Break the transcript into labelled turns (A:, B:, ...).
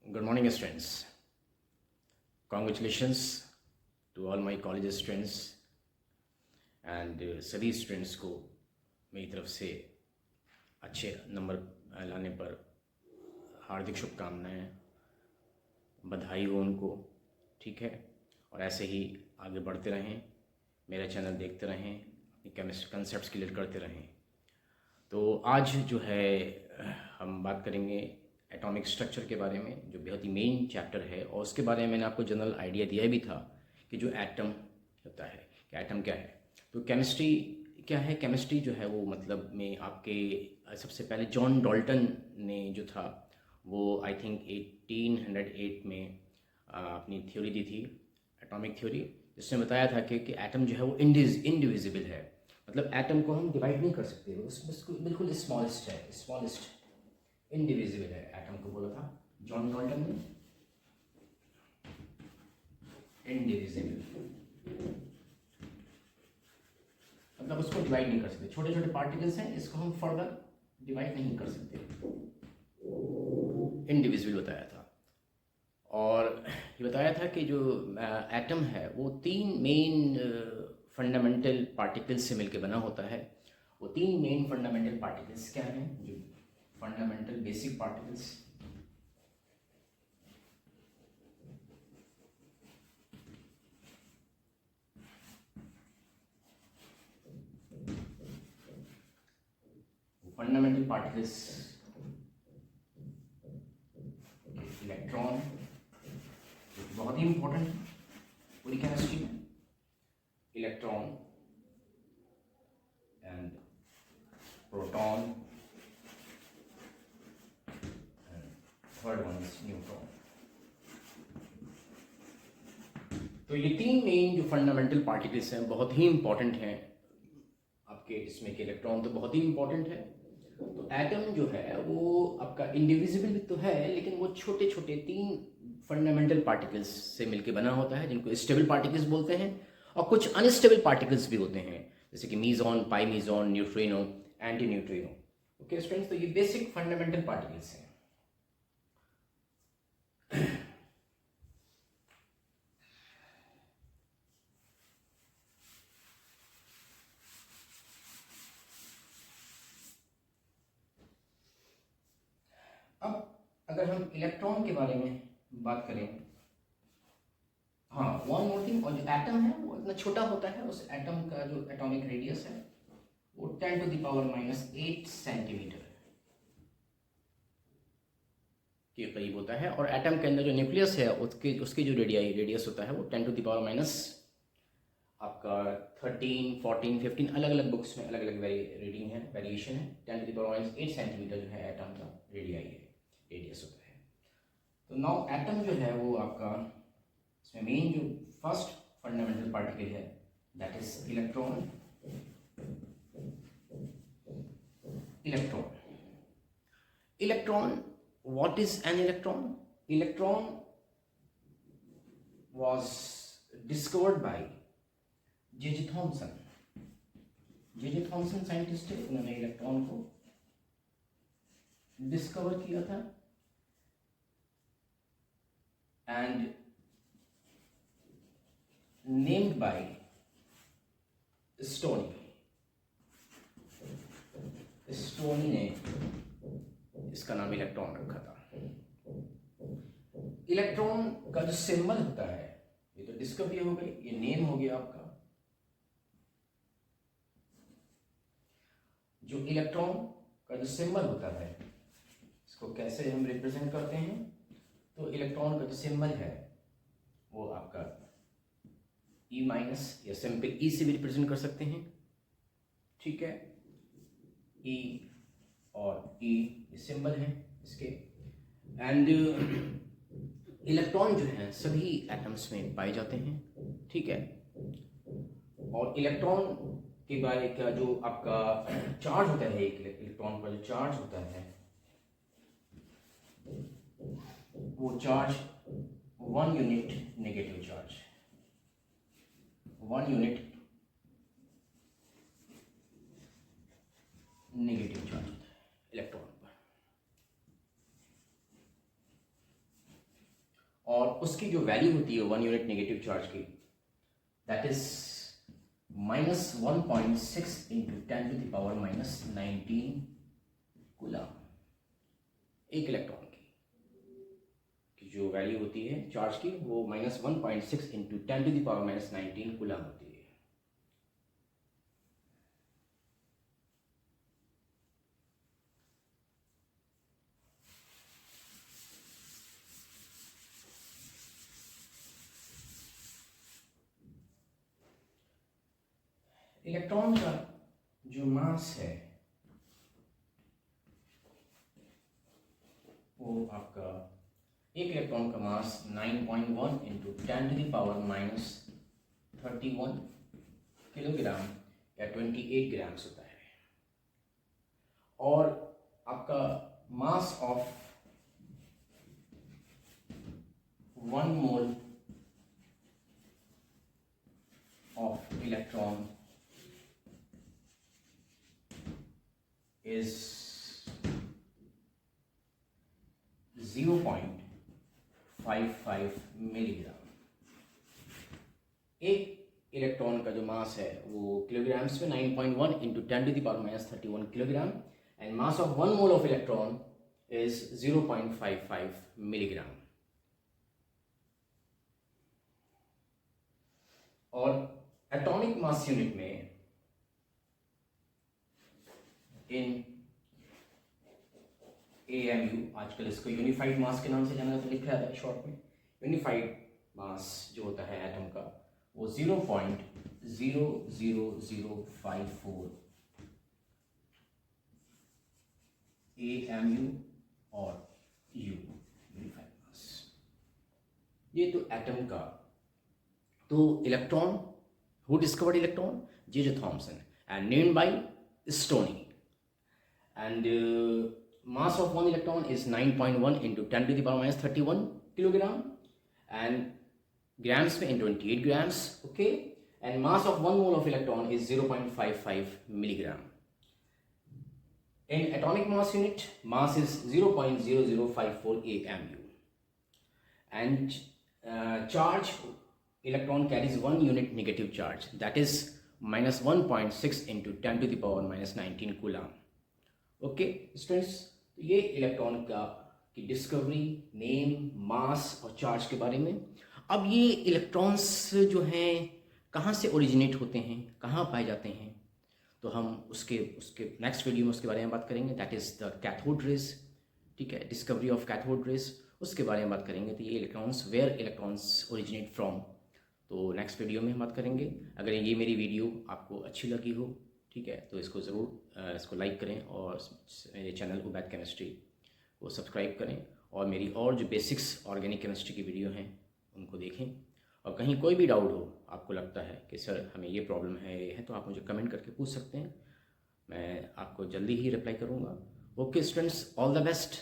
A: Good morning, students. Congratulations to all my college students and सभी students को मेरी तरफ से अच्छे नंबर लाने पर हार्दिक शुभकामनाएं, बधाई हो उनको। ठीक है, और ऐसे ही आगे बढ़ते रहें, मेरा चैनल देखते रहें, अपनी केमिस्ट्री कंसेप्ट्स क्लियर करते रहें। तो आज जो है हम बात करेंगे एटॉमिक स्ट्रक्चर के बारे में, जो बहुत ही मेन चैप्टर है। और उसके बारे में मैंने आपको जनरल आइडिया दिया भी था कि जो एटम होता है, कि एटम क्या है। तो केमिस्ट्री क्या है? केमिस्ट्री जो है वो मतलब में आपके सबसे पहले जॉन डाल्टन ने जो था वो आई थिंक 1808 में अपनी थ्योरी दी थी, एटॉमिक थ्योरी, जिसने बताया था कि एटम जो है वो इंडिविजिबल है। मतलब एटम को हम डिवाइड नहीं कर सकते, वो बिल्कुल स्मॉलेस्ट है, स्मॉलेस्ट इंडिविजिबल है एटम को बोला था जॉन डाल्टन ने, इंडिविजिबल मतलब उसको डिवाइड नहीं कर सकते। छोटे छोटे पार्टिकल्स हैं, इसको हम फर्दर डिवाइड नहीं कर सकते, इंडिविजिबल बताया था। और ये बताया था कि जो एटम है वो तीन मेन फंडामेंटल पार्टिकल्स से मिलकर बना होता है। वो तीन मेन फंडामेंटल पार्टिकल्स क्या हैं? जो fundamental basic particles, fundamental particles, electron, बहुत ही इंपॉर्टेंट है पूरी केमिस्ट्री में, electron and proton, third one is neutron. तो ये तीन मेन जो फंडामेंटल पार्टिकल्स हैं बहुत ही इंपॉर्टेंट हैं आपके इसमें के। इलेक्ट्रॉन तो बहुत ही इंपॉर्टेंट है। तो एटम जो है वो आपका इंडिविजिबल भी तो है, लेकिन वो छोटे छोटे तीन फंडामेंटल पार्टिकल्स से मिलकर बना होता है, जिनको स्टेबल पार्टिकल्स बोलते हैं। और कुछ अनस्टेबल पार्टिकल्स भी होते हैं, जैसे कि meson, pi meson, neutrino, anti neutrino. Okay students, तो ये बेसिक फंडामेंटल पार्टिकल्स हैं। अब अगर हम इलेक्ट्रॉन के बारे में बात करें, हाँ वन मोर थिंग, और जो एटम है वो इतना छोटा होता है, उस एटम का जो एटॉमिक रेडियस है वो 10⁻⁸ सेंटीमीटर के करीब होता है। और एटम के अंदर जो न्यूक्लियस है उसकी जो रेडियस होता है वो 10⁻⁻, आपका 13, 14, 15 अलग अलग बुक्स में अलग अलग रीडिंग है, वेरिएशन है। 10⁻⁸ सेंटीमीटर जो है एटम का रेडियस होता है। तो नाउ एटम जो है वो आपका इसमें मेन जो फर्स्ट फंडामेंटल पार्टिकल है that is electron. Electron, what is an electron? Electron was discovered by J.J. Thomson. J.J. Thomson scientist है, उन्होंने इलेक्ट्रॉन को डिस्कवर किया था एंड नेम्ड बाय स्टोनी ने इसका नाम इलेक्ट्रॉन रखा था। इलेक्ट्रॉन का जो सिंबल होता है, ये तो डिस्कवरी हो गई, ये नेम हो गया आपका। जो इलेक्ट्रॉन का जो सिंबल होता है, इसको कैसे हम रिप्रेजेंट करते हैं? तो इलेक्ट्रॉन का जो सिंबल है वो आपका E- या सिंपल E से भी रिप्रेजेंट कर सकते हैं। ठीक है, E और E ये सिंबल है इसके। एंड इलेक्ट्रॉन जो है सभी एटम्स में पाए जाते हैं। ठीक है, और इलेक्ट्रॉन के बारे का जो आपका चार्ज होता है, एक इलेक्ट्रॉन का जो चार्ज होता है वो charge 1 unit negative charge, 1 unit negative charge होता है इलेक्ट्रॉन पर। और उसकी जो वैल्यू होती है 1 यूनिट नेगेटिव चार्ज की, दैट इज -1.6 इंटू 10⁻⁻19 कूलम। एक इलेक्ट्रॉन की जो वैल्यू होती है चार्ज की वो -1.6 इंटू 10⁻⁻19 कूलम होती है। इलेक्ट्रॉन का जो मास है वो आपका, एक इलेक्ट्रॉन का मास 9.1 इंटू 10⁻31 किलोग्राम या 28 ग्राम्स होता है। और आपका mass of 1 mole of electron is 0.55 milligram. एक इलेक्ट्रॉन का जो मास है वो किलोग्राम्स में 9.1 into 10⁻31 kilogram and mass of 1 mole of electron is 0.55 milligram. और एटॉमिक मास यूनिट में इन AMU, आजकल इसको यूनिफाइड मास के नाम से जाना जाता है, लिखा जाता है शॉर्ट में। यूनिफाइड मास जो होता है एटम का वो 0.00054 AMU और U यूनिफाइड मास। ये तो एटम का। तो electron, who discovered electron? J.J. Thomson and named by Stoney. And mass of one electron is 9.1 into 10⁻31 kilogram and grams में 28 grams, okay, and mass of 1 mole of electron is 0.55 milligram. In atomic mass unit, mass is 0.0054 AMU and charge, electron carries 1 unit negative charge, that is -1.6 into 10⁻⁻19 coulomb. Okay students, तो ये electron की discovery, name, मास और charge के बारे में। अब ये electrons जो हैं कहाँ से ओरिजिनेट होते हैं, कहाँ पाए जाते हैं, तो हम उसके नेक्स्ट वीडियो में उसके बारे में बात करेंगे। That is the cathode rays, ठीक है, डिस्कवरी ऑफ कैथोड रेज, उसके बारे में बात करेंगे। तो ये electrons, where electrons originate from, तो नेक्स्ट वीडियो में हम बात करेंगे। अगर ये मेरी वीडियो आपको अच्छी लगी हो, ठीक है, तो इसको ज़रूर इसको लाइक करें और मेरे चैनल उबैद केमिस्ट्री को सब्सक्राइब करें और मेरी और जो बेसिक्स ऑर्गेनिक केमिस्ट्री की वीडियो हैं उनको देखें। और कहीं कोई भी डाउट हो, आपको लगता है कि सर हमें ये प्रॉब्लम है, ये है, तो आप मुझे कमेंट करके पूछ सकते हैं, मैं आपको जल्दी ही रिप्लाई करूँगा। Okay students, all the best.